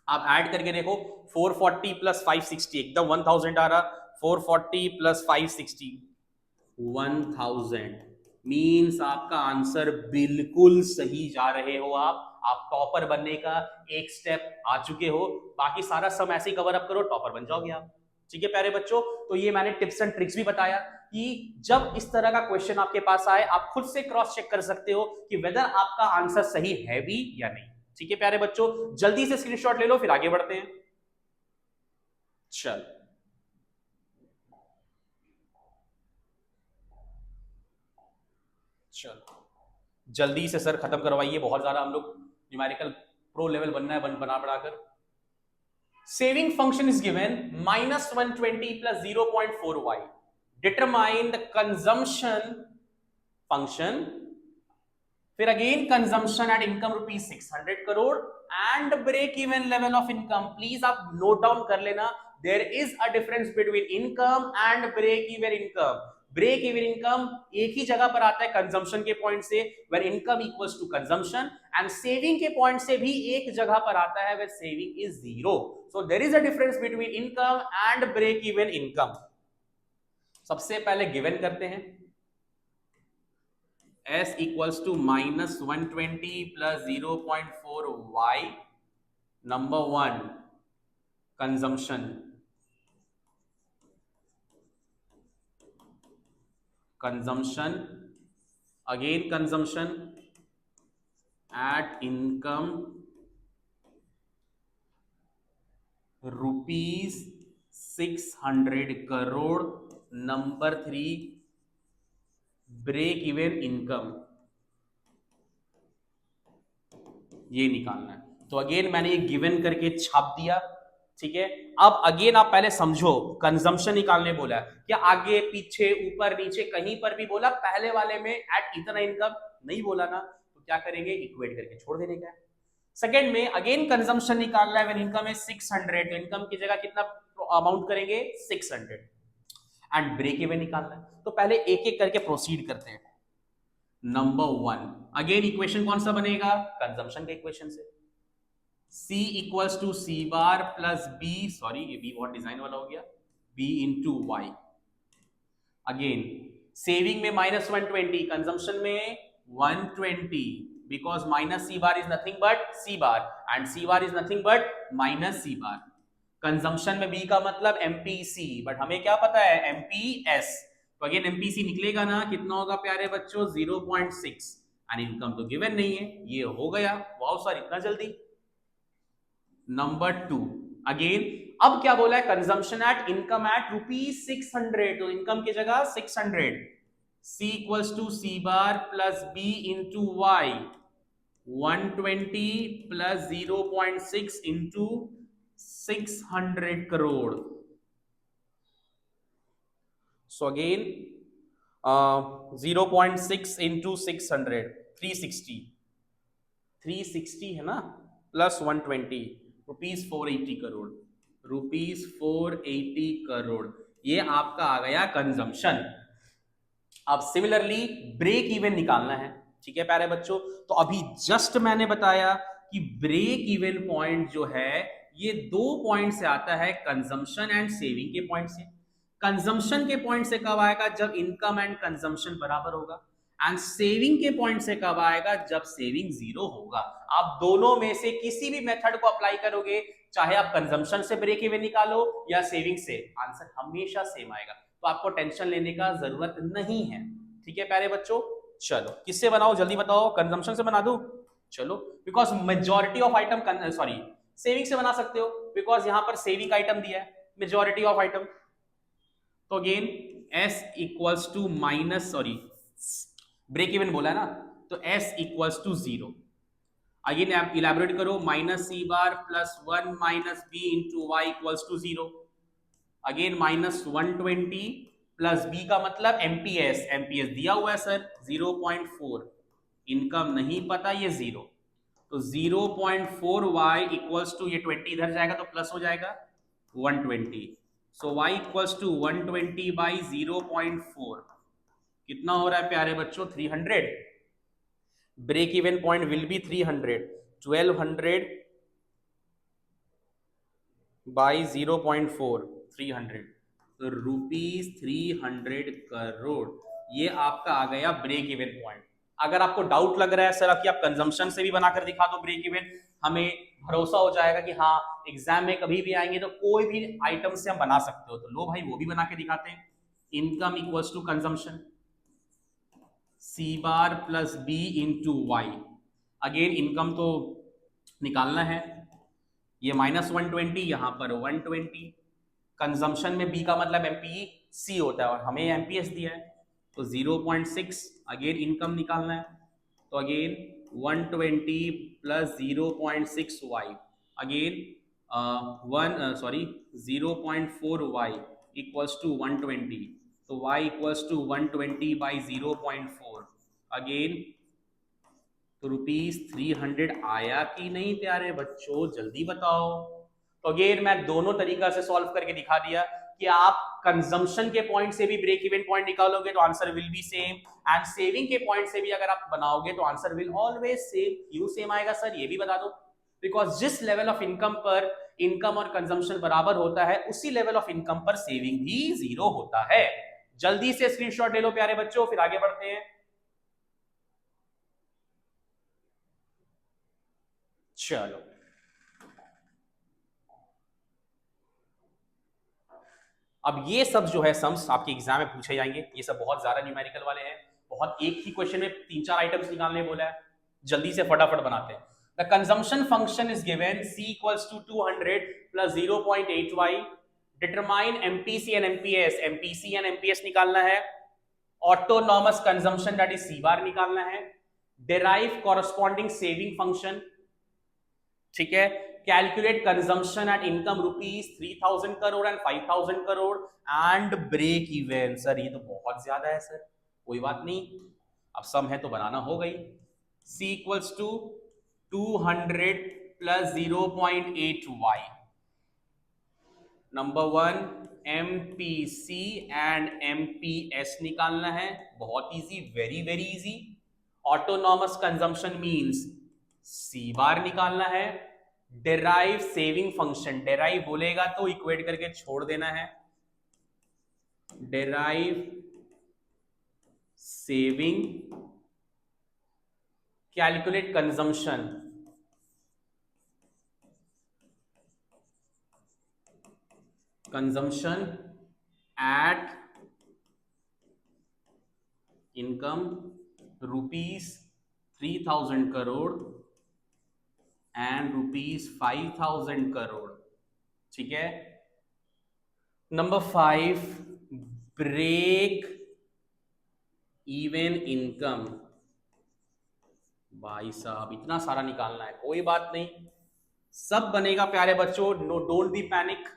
आप ऐड करके देखो, 440 प्लस 560 एकदम 1000 आ रहा, 440 प्लस 560 1000, मीन्स आपका आंसर बिल्कुल सही जा रहे हो आप, आप टॉपर बनने का एक स्टेप आ चुके हो। बाकी सारा सम ऐसे ही कवर अप करो, टॉपर बन जाओगे आप। ठीक है प्यारे बच्चों, तो ये मैंने टिप्स एंड ट्रिक्स भी बताया कि जब इस तरह का क्वेश्चन आपके पास आए आप खुद से क्रॉस चेक कर सकते हो कि वेदर आपका आंसर सही है भी या नहीं। ठीक है प्यारे बच्चों, जल्दी से स्क्रीनशॉट ले लो फिर आगे बढ़ते हैं। चल जल्दी से सर खत्म करवाइए, बहुत ज्यादा हम लोग न्यूमेरिकल प्रो लेवल बनना है, बना बढ़ाकर। Saving function is given -120 plus 0.4y, determine the consumption function, फिर again consumption at income rupees 600 crore and break even level of income. Please आप नोट डाउन कर लेना, there is a difference between income and break even income. Break even income एक ही जगह पर आता है कंजम्पशन के पॉइंट से, when income equals to consumption, and saving के पॉइंट से भी एक जगह पर आता है when saving is zero. So there is a difference between income and break even income. सबसे पहले गिवन करते हैं, S equals to -120 plus 0.4y. Number one, consumption. Consumption, again consumption at income rupees 600 crore. Number three, break even income, ये निकालना है। तो again मैंने ये गिवन करके छाप दिया। ठीक है, अब अगेन आप पहले समझो, कंजम्पशन निकालने बोला है, क्या आगे पीछे ऊपर नीचे कहीं पर भी बोला? पहले वाले में एट इतना इनकम नहीं बोला ना, तो क्या करेंगे, इक्वेट करके छोड़ देने का। सेकंड में अगेन कंजम्पशन निकालना है, व्हेन इनकम है 600, तो इनकम की जगह कितना अमाउंट करेंगे, 600, एंड ब्रेक इवन निकालना है। तो पहले एक एक करके प्रोसीड करते हैं। नंबर वन, अगेन इक्वेशन कौन सा बनेगा, कंजम्पशन के इक्वेशन से, C equals to C bar plus B, sorry ये बी बहुत डिजाइन वाला हो गया, B into Y. Again saving में -120, कंजम्पशन में 120, because minus C bar is nothing but C bar and C bar is nothing but minus C bar. Consumption में B का मतलब MPC, बट हमें क्या पता है MPS, तो अगेन MPC निकलेगा ना, कितना होगा प्यारे बच्चों, 0.6, एंड इनकम तो गिवन नहीं है, ये हो गया। वाओ सर इतना जल्दी। नंबर टू, अगेन अब क्या बोला है, consumption at income at rupees 600, तो इनकम की जगह 600, C equals to C bar plus B into y, 120 plus 0.6 into 600 crore. So again 0.6 into 600, 360 है ना, plus 120, rupees 480 crore, rupees 480 crore, ये आपका आ गया कंजम्पशन। अब सिमिलरली ब्रेक इवन निकालना है। ठीक है प्यारे बच्चों, तो अभी जस्ट मैंने बताया कि ब्रेक इवन पॉइंट जो है ये दो पॉइंट से आता है, कंजम्पशन एंड सेविंग के पॉइंट से। कंजम्पशन के पॉइंट से कब आएगा, जब इनकम एंड कंजम्पशन बराबर होगा, एंड सेविंग के पॉइंट से कब आएगा, जब सेविंग जीरो होगा। आप दोनों में से किसी भी मेथड को अप्लाई करोगे, चाहे आप कंजम्पशन से ब्रेक इवन निकालो या सेविंग से, आंसर हमेशा सेम आएगा, तो आपको टेंशन लेने का जरूरत नहीं है। ठीक है प्यारे बच्चों, चलो किससे बनाओ जल्दी बताओ, कंजम्पशन से बना दूं? चलो, because majority of item, sorry saving से बना सकते हो, बिकॉज यहां पर सेविंग आइटम दिया है, मेजॉरिटी ऑफ आइटम। तो again S equals to minus, sorry break even बोला ना, तो S इक्वल्स टू 0। अगेन आप इलेबोरेट करो, minus C bar plus 1 minus B into y equals to 0। Again -120 plus B का मतलब एमपीएस, एमपीएस दिया हुआ है सर 0.4, इनकम नहीं पता, ये 0, तो 0.4y इक्वल्स टू, ये 20 इधर जाएगा तो प्लस हो जाएगा 120, so y equals to 120 by 0.4, कितना हो रहा है प्यारे बच्चों, 300। Break even point will be 300, 1200 by 0.4, 300, तो रुपीज 300 करोड़, ये आपका आ गया ब्रेक इवन पॉइंट। अगर आपको डाउट लग रहा है सर कि आप कंजम्पशन से भी बनाकर दिखा दो ब्रेक इवन, हमें भरोसा हो जाएगा कि हाँ एग्जाम में कभी भी आएंगे तो कोई भी आइटम से हम बना सकते हो, तो लो भाई वो भी बना के दिखाते हैं। Income equals to consumption, C bar plus B into Y. Again income तो निकालना है, ये -120 यहां पर 120, कंजम्पशन में बी का मतलब एमपी सी होता है और हमें एमपीएस दिया है तो 0.6। अगेन इनकम निकालना है तो again 120 plus 0.6 y, again 0.4 y equals to 120, तो y equals to 120 by 0.4, again तो ₹300 आया कि नहीं प्यारे बच्चों, जल्दी बताओ। तो अगेन मैं दोनों तरीका से सॉल्व करके दिखा दिया कि आप कंजम्पशन के पॉइंट से भी ब्रेक इवन पॉइंट निकालोगे तो answer will B same, and saving के पॉइंट से भी अगर आप बनाओगे तो आंसर विल ऑलवेज सेम। क्यों सेम आएगा सर, ये भी बता दो। बिकॉज जिस लेवल ऑफ इनकम पर इनकम और कंजम्पशन बराबर होता है उसी लेवल ऑफ इनकम पर सेविंग भी 0 होता है। जल्दी से स्क्रीनशॉट ले लो प्यारे बच्चों, फिर आगे बढ़ते हैं। चलो अब ये सब जो है सम्स आपके एग्जाम में पूछे जाएंगे, ये सब बहुत ज्यादा न्यूमेरिकल वाले हैं, बहुत एक ही क्वेश्चन में 3-4 आइटम्स निकालने बोला है, जल्दी से फटाफट बनाते हैं। The consumption function is given c equals to 200 plus 0.8y, determine MPC and MPS, MPC and MPS निकालना है, autonomous consumption that is C bar निकालना है, डिराइव कॉरस्पॉन्डिंग सेविंग फंक्शन, ठीक है, calculate consumption at income ₹3000 crore and 5000 crore and break even. Sir ये तो बहुत ज्यादा है सर, कोई बात नहीं, अब सम है तो बनाना हो गई। c equals to 200 plus 0.8y, number 1 MPC and MPS निकालना है, बहुत easy, very very easy. Autonomous consumption means C bar निकालना है, डेराइव सेविंग फंक्शन, डेराइव बोलेगा तो इक्वेट करके छोड़ देना है, derive saving, calculate consumption, consumption at income ₹3000 crore and ₹5000 crore, ठीक है। नंबर 5 ब्रेक इवन इनकम, भाई साहब इतना सारा निकालना है, कोई बात नहीं, सब बनेगा प्यारे बच्चों, नो डोंट बी पैनिक,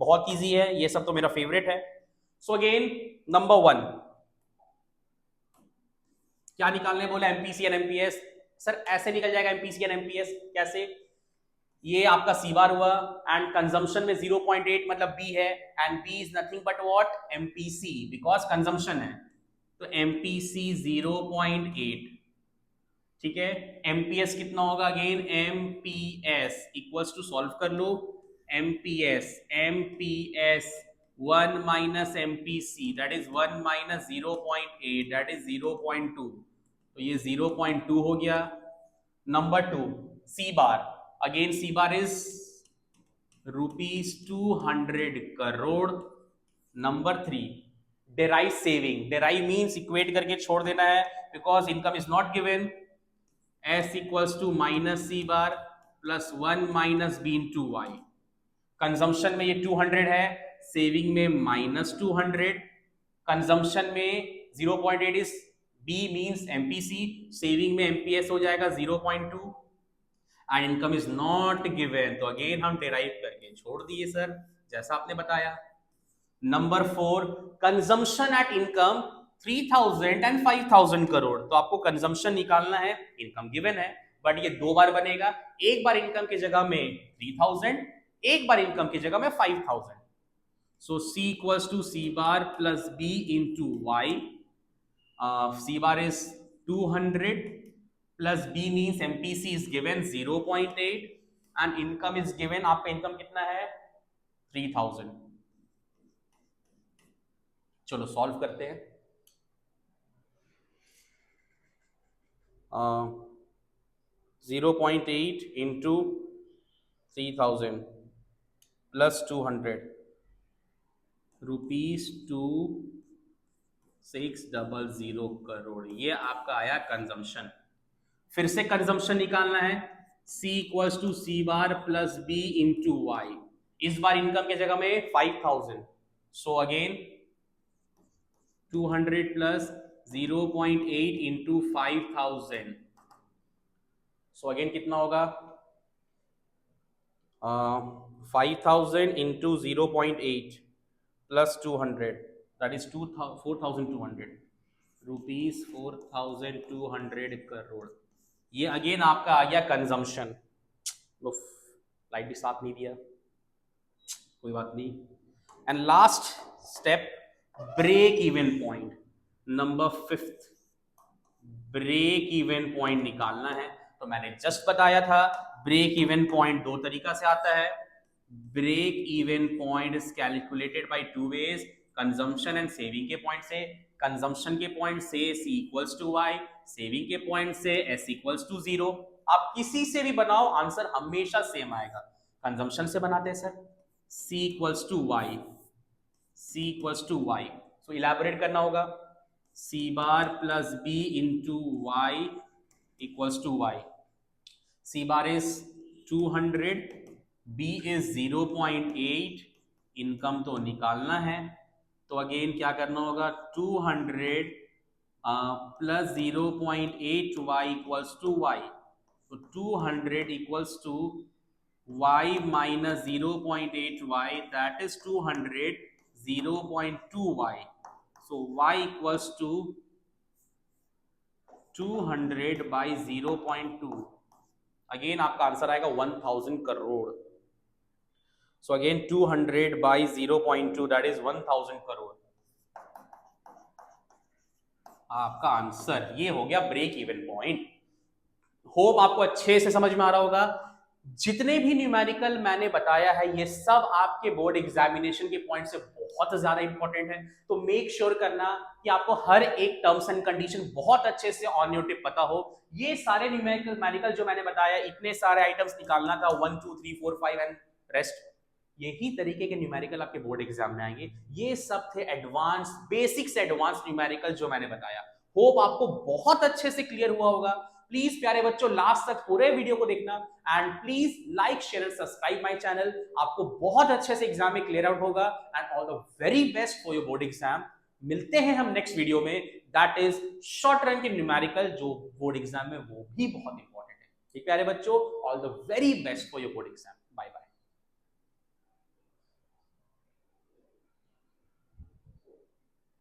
बहुत इजी है, ये सब तो मेरा फेवरेट है। सो अगेन नंबर 1 क्या निकालने बोला, एमपीसी एंड एमपीएस। सर ऐसे निकल जाएगा एमपीसी एंड एमपीएस, कैसे, ये आपका सी बार हुआ एंड कंजम्पशन में 0.8 मतलब बी है, and B is nothing but what MPC, because consumption है, तो एमपीसी 0.8, ठीक है। एमपीएस कितना होगा, again MPS equals to, solve कर लो, MPS 1 minus MPC that is 1 minus 0.8 that is 0.2, तो ये 0.2 हो गया। Number 2 C bar, again C bar is ₹200 crore. Number 3 derive saving, derive means equate करके छोड़ देना है, because income is not given, S equals to minus C bar plus 1 minus B into y, consumption में ये 200 है, सेविंग में -200, consumption में 0.8 is B means MPC, saving में MPS हो जाएगा 0.2 and income is not given, तो अगेन हम डेराइव करके छोड़ दिए सर, जैसा आपने बताया। Number 4 consumption at income 3000 and 5000 crore, तो आपको कंजम्पशन निकालना है, इनकम गिवन है, बट ये 2 बार बनेगा, एक बार इनकम की जगह में 3000, एक बार इनकम की जगह में 5000, so C equals to C bar plus B into y, C bar is 200 plus B means MPC is given 0.8 and income is given, आपका इनकम कितना है 3000। चलो सॉल्व करते हैं। 0.8 इंटू 3000 प्लस 200 ₹2600 करोड़। ये आपका आया कंजम्पशन। फिर से कंजम्पशन निकालना है, C equals to C bar plus B into y. इस बार इनकम की जगह में 5000, so again 200 plus 0.8 into 5000, so again कितना होगा 5000 into 0.8 plus 200 that is 4200 ₹4200 crore. ये अगेन आपका आ गया कंजम्पशन। लाइट भी साथ नहीं दिया, कोई बात नहीं। And last step, break even point, number 5, break even point निकालना है। तो मैंने जस्ट बताया था ब्रेक इवन पॉइंट दो तरीका से आता है। Break even point is calculated by two ways, consumption and saving के पॉइंट से। कंजम्पशन के पॉइंट से C equals to y, saving के पॉइंट से S इक्वल्स टू 0। आप किसी से भी बनाओ आंसर हमेशा सेम आएगा। कंजम्पशन से बनाते हैं sir, C equals to y, C equals to y, so elaborate करना होगा। C bar plus B into y equals to y. C bar is 200, B is 0.8, income तो निकालना है, तो अगेन क्या करना होगा 200 plus 0.8 y equals to y, तो 200 equals to y minus 0.8 y, that is 200 0.2 y, so y equals to 200 by 0.2, again आपका आंसर आएगा 1000 crore. So again 200 by 0.2 that is 1000 crore, आपका आंसर ये हो गया ब्रेक इवन पॉइंट। होप आपको अच्छे से समझ में आ रहा होगा। जितने भी न्यूमेरिकल मैंने बताया है ये सब आपके बोर्ड एग्जामिनेशन के पॉइंट से बहुत ज्यादा इंपॉर्टेंट है, तो मेक श्योर करना कि आपको हर एक टर्म्स एंड कंडीशन बहुत अच्छे से ऑन योर टिप पता हो। ये सारे न्यूमेरिकल जो मैंने बताया, इतने सारे आइटम्स निकालना था 1 2 3 4 5 एंड रेस्ट, यही तरीके के न्यूमेरिकल आपके बोर्ड एग्जाम में आएंगे। ये सब थे एडवांस, बेसिक से एडवांस न्यूमेरिकल जो मैंने बताया। होप आपको बहुत अच्छे से क्लियर हुआ होगा। प्लीज प्यारे बच्चों लास्ट तक पूरे वीडियो को देखना and please like share and subscribe my channel. आपको बहुत अच्छे से एग्जाम में क्लियर आउट होगा and all the very best for your board exam. मिलते हैं हम नेक्स्ट वीडियो में, दैट इज शॉर्ट रन के न्यूमेरिकल जो बोर्ड एग्जाम में वो भी बहुत इंपॉर्टेंट है। ठीक प्यारे बच्चों, all the very best for your board exam.